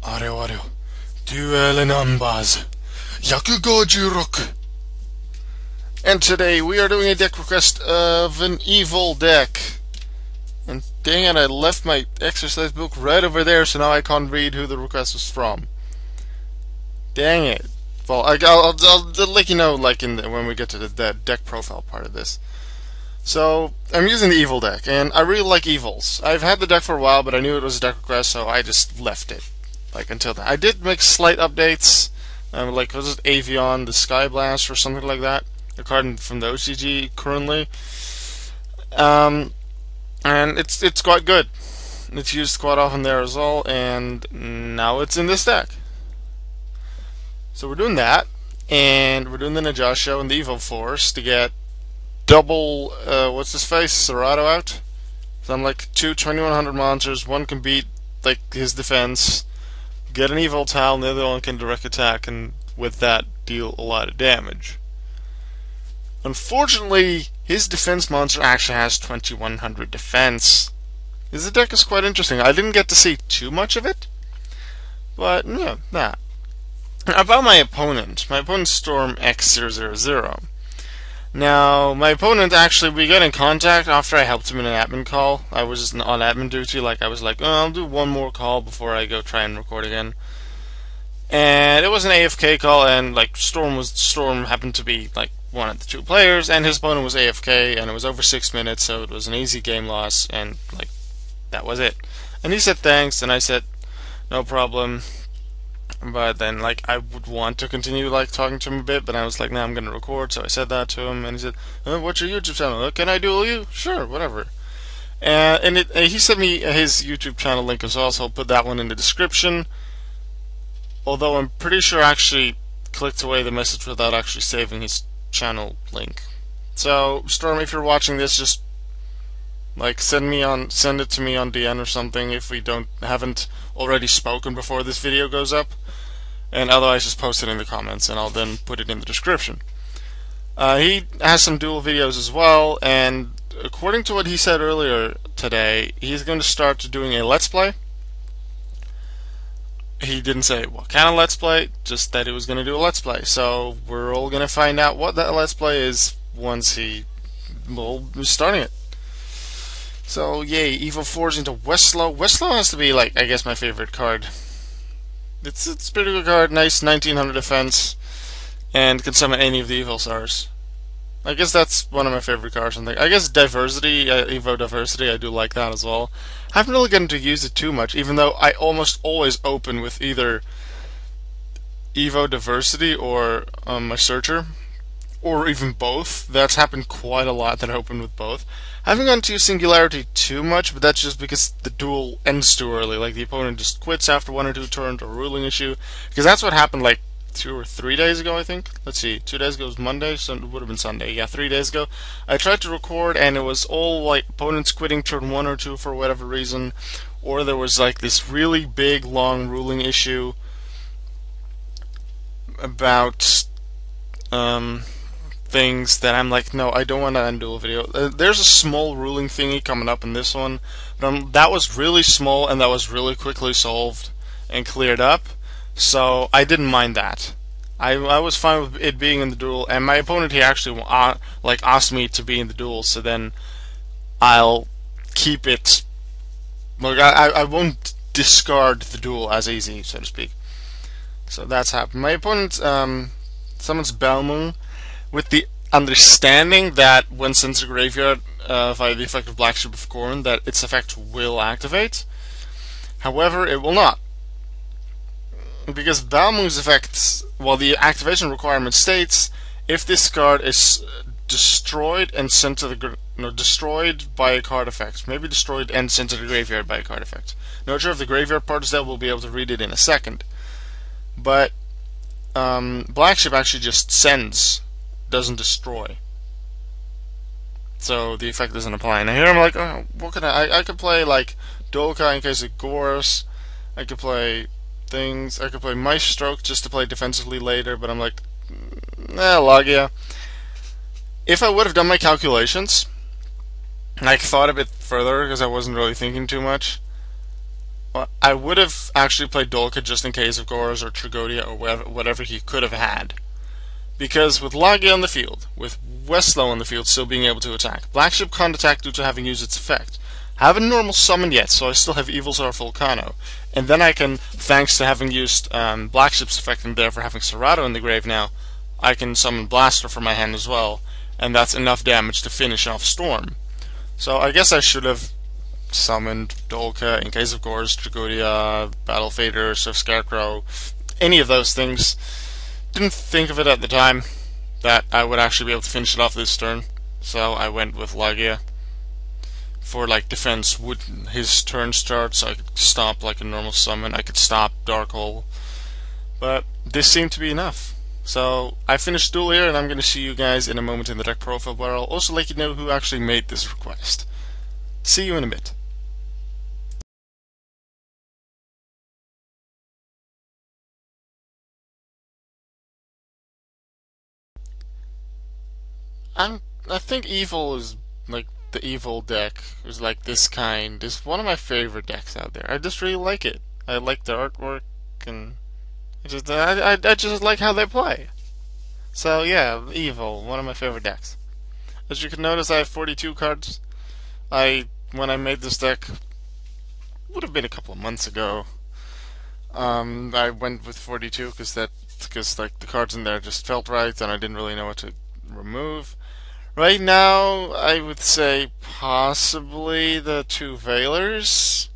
Areo. Dueling Numbers. Yakugojuruk. And today we are doing a deck request of an Evol deck. And dang it, I left my exercise book right over there, so now I can't read who the request was from. Dang it. Well, I'll let you know like when we get to the deck profile part of this. So, I'm using the Evol deck, and I really like Evols. I've had the deck for a while, but I knew it was a deck request, so I just left it. Like, until then. I did make slight updates, like, was it Avion, the Sky Blast, or something like that? A card from the OCG currently. And it's quite good. It's used quite often there as well, and now it's in this deck. So we're doing that, and we're doing the Najasho and the Evil Force to get double, what's his face, Serato out. So I'm like 2100 monsters, one can beat like his defense, get an Evil Towel, and the other one can direct attack, and with that deal a lot of damage. Unfortunately, his defense monster actually has 2100 defense. His deck is quite interesting. I didn't get to see too much of it, but yeah, that. About my opponent's Storm X000. Now, my opponent actually, we got in contact after I helped him in an admin call. I was just on admin duty, like I was like, oh, I'll do one more call before I go try and record again. And it was an AFK call, and like Storm happened to be like one of the two players, and his opponent was AFK, and it was over 6 minutes, so it was an easy game loss, and like that was it. And he said thanks, and I said no problem. But then, like, I would want to continue, like, talking to him a bit, but I was like, nah, I'm gonna record, so I said that to him, and he said, what's your YouTube channel? Can I duel you? Sure, whatever. And he sent me his YouTube channel link as well, so I'll put that one in the description. Although I'm pretty sure I actually clicked away the message without actually saving his channel link. So, Storm, if you're watching this, just, like, send it to me on DN or something if we haven't already spoken before this video goes up. And otherwise just post it in the comments and I'll then put it in the description. He has some duel videos as well, and according to what he said earlier today, he's going to start doing a Let's Play. He didn't say what kind of Let's Play, just that he was going to do a Let's Play. So we're all going to find out what that Let's Play is once he's starting it. So yay, Evil Force into Westlow. Westlow has to be, like, I guess my favorite card. It's a pretty good card, nice 1900 defense, and can summon any of the Evil Stars. I guess that's one of my favorite cards. I guess Diversity, Evo Diversity, I do like that as well. I haven't really gotten to use it too much, even though I almost always open with either Evo Diversity or my Searcher, or even both. That's happened quite a lot that I opened with both. I haven't gone to Singularity too much, but that's just because the duel ends too early. Like, the opponent just quits after 1 or 2 turns, or ruling issue. Because that's what happened, like, 2 or 3 days ago, I think. Let's see, 2 days ago was Monday, so it would have been Sunday. Yeah, 3 days ago. I tried to record, and it was all, like, opponents quitting turn 1 or 2 for whatever reason. Or there was, like, this really big, long ruling issue about, things that I'm like, no, I don't want to undo a video. There's a small ruling thingy coming up in this one, but that was really small and that was really quickly solved and cleared up, so I didn't mind that. I was fine with it being in the duel, and my opponent here actually like asked me to be in the duel, so then I'll keep it. Like, I won't discard the duel as easy, so to speak. So that's happened. My opponent summons Balmung, with the understanding that when sent to graveyard via the effect of Black Sheep of Khorne, that its effect will activate. However, it will not. Because Balmung's effect, well, the activation requirement states, if this card is destroyed and sent to the destroyed by a card effect. Maybe destroyed and sent to the graveyard by a card effect. Not sure if the graveyard part is there, we'll be able to read it in a second. But Black Sheep actually just sends, doesn't destroy. So the effect doesn't apply. Now here I'm like, oh, what can I could play like Dolka in case of Goros. I could play things. I could play Maestroke just to play defensively later, but I'm like, Logia. If I would have done my calculations, like thought a bit further, because I wasn't really thinking too much, But I would have actually played Dolka just in case of Gores or Tragodia or whatever he could have had. Because with Lagia on the field, with Westlow on the field still being able to attack, Black Ship can't attack due to having used its effect. I haven't normal summoned yet, so I still have Evolzar Volcano. And then I can, thanks to having used Black Ship's effect and therefore having Serato in the grave now, I can summon Blaster from my hand as well, and that's enough damage to finish off Storm. So I guess I should have summoned Dolka in case of Gores, Tragodia, Battle Fader, Surf Scarecrow, any of those things. Didn't think of it at the time that I would actually be able to finish it off this turn, so I went with Lagia. For like defense, would his turn start, so I could stop like a normal summon, I could stop Dark Hole. But this seemed to be enough. So I finished Duel here, and I'm going to see you guys in a moment in the deck profile, where I'll also let you know who actually made this request. See you in a bit. I think Evil is like the Evil deck is like this kind is one of my favorite decks out there. I just really like it. I like the artwork, and I just like how they play. So yeah, Evil, one of my favorite decks. As you can notice, I have 42 cards. When I made this deck, would have been a couple of months ago. I went with 42 because like the cards in there just felt right, and I didn't really know what to remove. Right now, I would say possibly the two Veilers.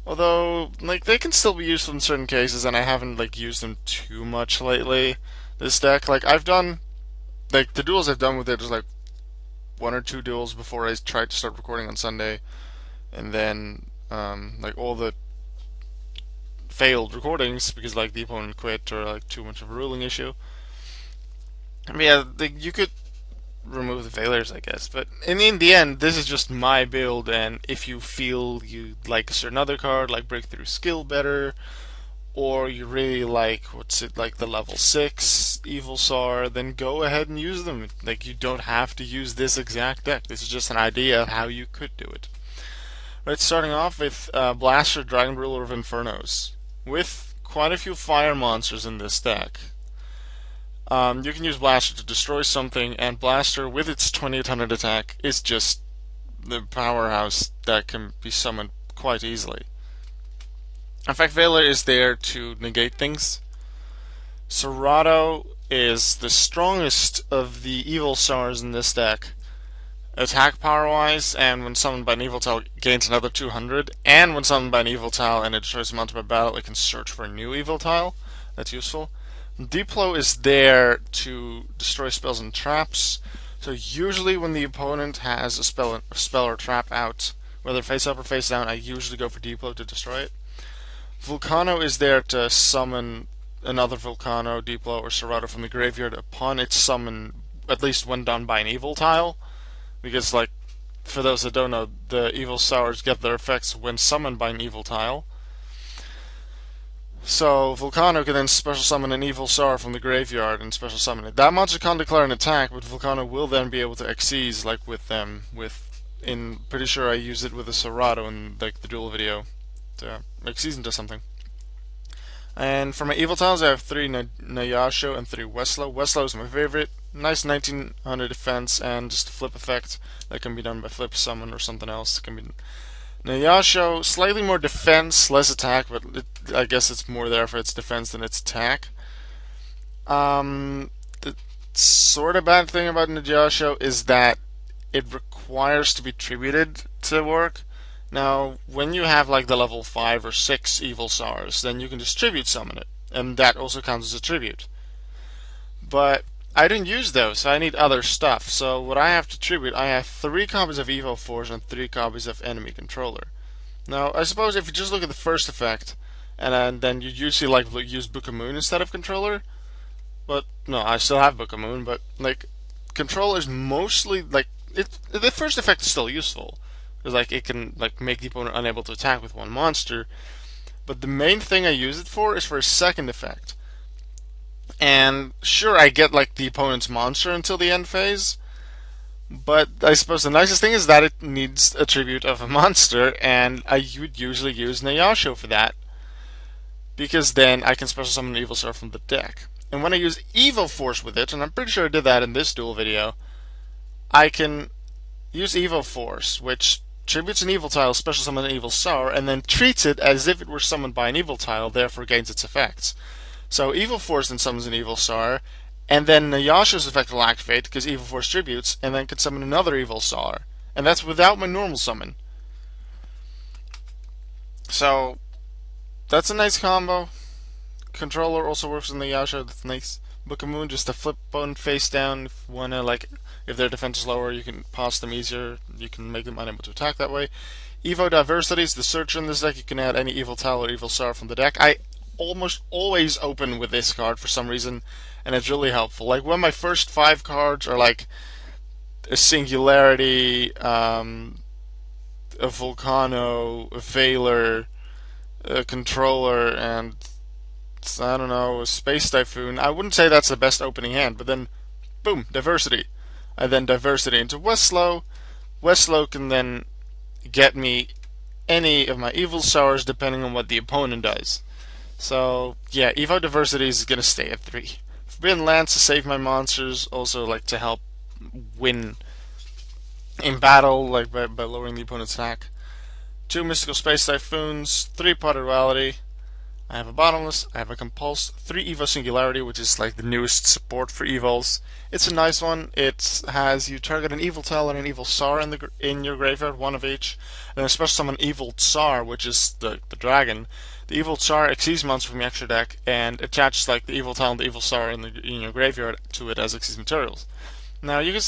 Although, like, they can still be useful in certain cases, and I haven't, like, used them too much lately. This deck, like, I've done, like, the duels I've done with it is, like, one or two duels before I tried to start recording on Sunday. And then, like, all the failed recordings, because, like, the opponent quit or, like, too much of a ruling issue. I mean, yeah, you could remove the failures, I guess. But in the end, this is just my build, and if you feel you like a certain other card, like Breakthrough Skill better, or you really like, the level 6 Evolzar, then go ahead and use them. Like, you don't have to use this exact deck. This is just an idea of how you could do it. Right, starting off with Blaster, Dragon Ruler of Infernos. With quite a few fire monsters in this deck, you can use Blaster to destroy something, and Blaster, with its 2800 attack, is just the powerhouse that can be summoned quite easily. In fact, Veiler is there to negate things. Serato is the strongest of the Evolzars in this deck, attack power-wise, and when summoned by an Yveltal, it gains another 200, and when summoned by an Yveltal and it destroys a monster by battle, it can search for a new Yveltal. That's useful. Diplo is there to destroy spells and traps. So usually when the opponent has a spell or trap out, whether face up or face down, I usually go for Diplo to destroy it. Volcano is there to summon another Volcano, Diplo, or Serato from the graveyard upon its summon, at least when done by an evil tile. Because, like, for those that don't know, the Evolzars get their effects when summoned by an evil tile. So Volcano can then special summon an Evolzar from the graveyard and special summon it. That monster can't declare an attack, but Volcano will then be able to Xyz, like with them. Pretty sure I used it with a Serato in like the duel video to Xyz into something. And for my evil tiles, I have 3 Nayasho and 3 Westlow. Westlow is my favorite. Nice 1900 defense and just a flip effect that can be done by flip summon or something else. It can be Nayasho, slightly more defense, less attack, but I guess it's more there for its defense than its attack. The sort of bad thing about Nayasho is that it requires to be tributed to work. Now, when you have like the level 5 or 6 Evolzars, then you can just tribute summon it, and that also counts as a tribute. But I didn't use those, so I need other stuff. So what I have to tribute, I have 3 copies of Evo Force and 3 copies of Enemy Controller. Now, I suppose if you just look at the first effect, and then you usually like use Book of Moon instead of Controller, but no, I still have Book of Moon, but like Controller is mostly like the first effect is still useful. Because like it can like make the opponent unable to attack with one monster, but the main thing I use it for is for a second effect. And sure, I get like the opponent's monster until the end phase, But I suppose the nicest thing is that it needs a tribute of a monster, and I would usually use Nayasho for that, because then I can special summon an Evil Star from the deck. And when I use Evil Force with it, and I'm pretty sure I did that in this duel video, I can use Evil Force, which tributes an evil tile, special summon an evil star, and then treats it as if it were summoned by an evil tile, therefore gains its effects. So Evil Force then summons an evil star, and then Nayasho's effect will activate because Evil Force tributes, and then can summon another evil star. And that's without my normal summon. So that's a nice combo. Controller also works in Nayasho, that's nice. Book of Moon, just a flip button face down. If you wanna, like, if their defense is lower, you can pause them easier. You can make them unable to attack that way. Evo Diversity is the searcher in this deck. You can add any evil tile or evil star from the deck. I almost always open with this card for some reason, and it's really helpful. Like when my first 5 cards are like a Singularity, a Volcano, a Veiler, a Controller, and I don't know, a Space Typhoon. I wouldn't say that's the best opening hand, but then, boom, Diversity. I then Diversity into Westlow. Westlow can then get me any of my evil stars depending on what the opponent does. So, yeah, Evo Diversity is going to stay at 3. Forbidden Lance to save my monsters, also like to help win in battle, like by lowering the opponent's attack. 2 Mystical Space Typhoons, 3 Potter Duality. I have a Bottomless, I have a Compulse, 3 Evo-Singularity, which is like the newest support for Evols. It's a nice one. It has you target an Evil Tile and an Evil Tsar in your graveyard, one of each, and then special summon Evil Tsar, which is the dragon. The Evil Tsar exceeds monster from your extra deck and attaches like the Evil Tile and the Evil Tsar in your graveyard to it as exceeds materials. Now you can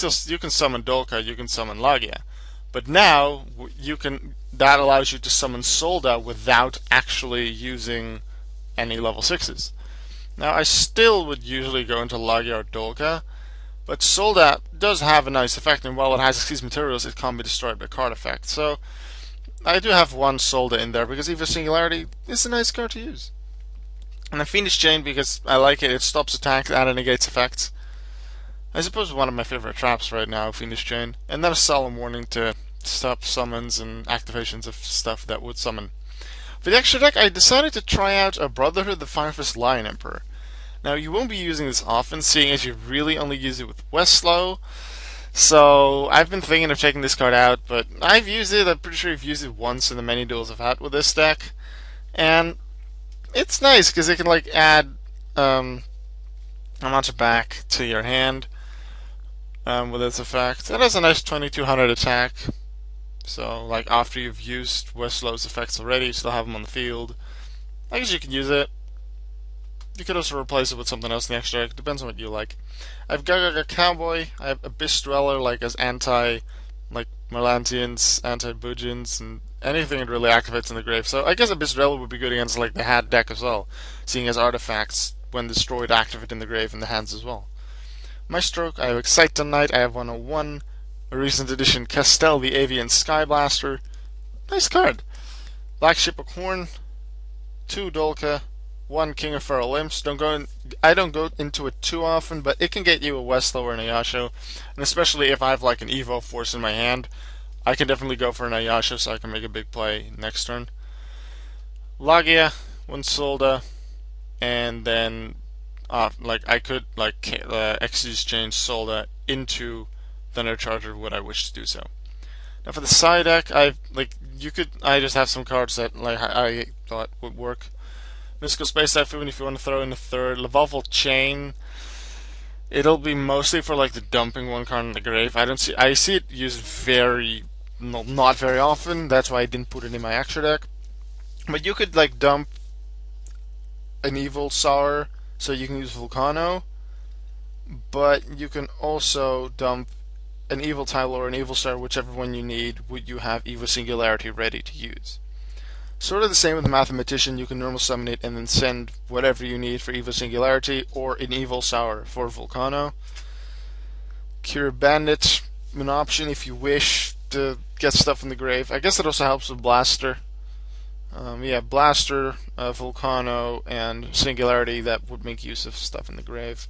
summon Dolka, you can summon Lagia, but now that allows you to summon Solda without actually using any level 6s. Now I still would usually go into Lagia or Dolka, but Solda does have a nice effect, and while it has exceeds materials, it can't be destroyed by card effect. So I do have one Solda in there because Evo-Singularity is a nice card to use. And then Phoenix Chain because I like it. It stops attacks and negates effects. I suppose one of my favorite traps right now, Phoenix Chain. And then a Solemn Warning to stop summons and activations of stuff that would summon. For the extra deck, I decided to try out a Brotherhood the Firefist Lion Emperor. Now, you won't be using this often, seeing as you really only use it with Westlow. So, I've been thinking of taking this card out, but I've used it. I'm pretty sure I've used it once in the many duels I've had with this deck. And it's nice, because it can, like, add a bunch back to your hand with its effect. It has a nice 2200 attack. So, like, after you've used Westlow's effects already, you still have them on the field. I guess you can use it. You could also replace it with something else in the extra deck. Depends on what you like. I've got a Cowboy. I have Abyss Dweller, like, as anti, like, Merlantians, anti-Bujins, and anything that really activates in the grave. So, I guess Abyss Dweller would be good against, like, the Had deck as well. Seeing as artifacts, when destroyed, activate in the grave in the hands as well. My stroke, I have Excite Tonight. I have 101. A recent edition, Castel the Avian Skyblaster. Nice card. Black Ship of Corn, 2 Dolka, 1 King of Feral Imps. I don't go into it too often, but it can get you a Westlow or an Ayasho, and especially if I have like an Evo Force in my hand, I can definitely go for an Ayasho so I can make a big play next turn. Lagia, 1 Solda, and then I could exchange Solda into Thunder Charger would I wish to do so. Now for the side deck, I just have some cards that I thought would work. Mystical Space Typhoon if you want to throw in a third. Levolval Chain. It'll be mostly for like the dumping one card in the grave. I see it used not very often. That's why I didn't put it in my extra deck. But you could like dump an Evil Sour so you can use Volcano. But you can also dump an Evil Tile or an Evil Star, whichever one you need, would you have Evo-Singularity ready to use. Sort of the same with the Mathematician, you can normal summon it and then send whatever you need for Evo-Singularity or an Evil Sour for Volcano. Cure Bandit, an option if you wish to get stuff in the grave. I guess it also helps with Blaster. Blaster, Volcano, and Singularity that would make use of stuff in the grave.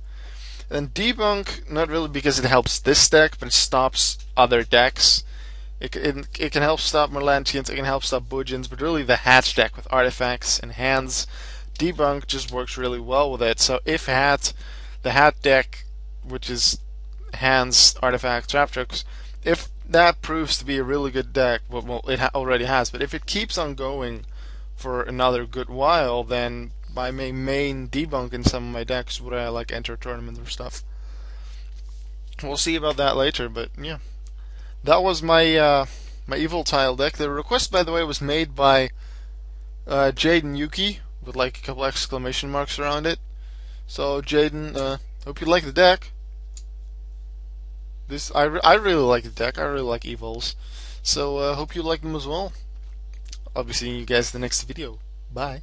And debunk, not really because it helps this deck, but it stops other decks. It can help stop Merlantians, it can help stop Bujins, but really the Hatch deck with artifacts and hands, debunk just works really well with it. So if the Hat deck, which is hands, artifacts, trap tricks, if that proves to be a really good deck, well it already has, but if it keeps on going for another good while, then I may main debunk in some of my decks where I like enter tournaments or stuff. We'll see about that later, but yeah. That was my Evil tile deck. The request, by the way, was made by Jaden Yuki with like a couple exclamation marks around it. So Jaden, hope you like the deck. I really like the deck. I really like Evols. So hope you like them as well. I'll be seeing you guys in the next video. Bye.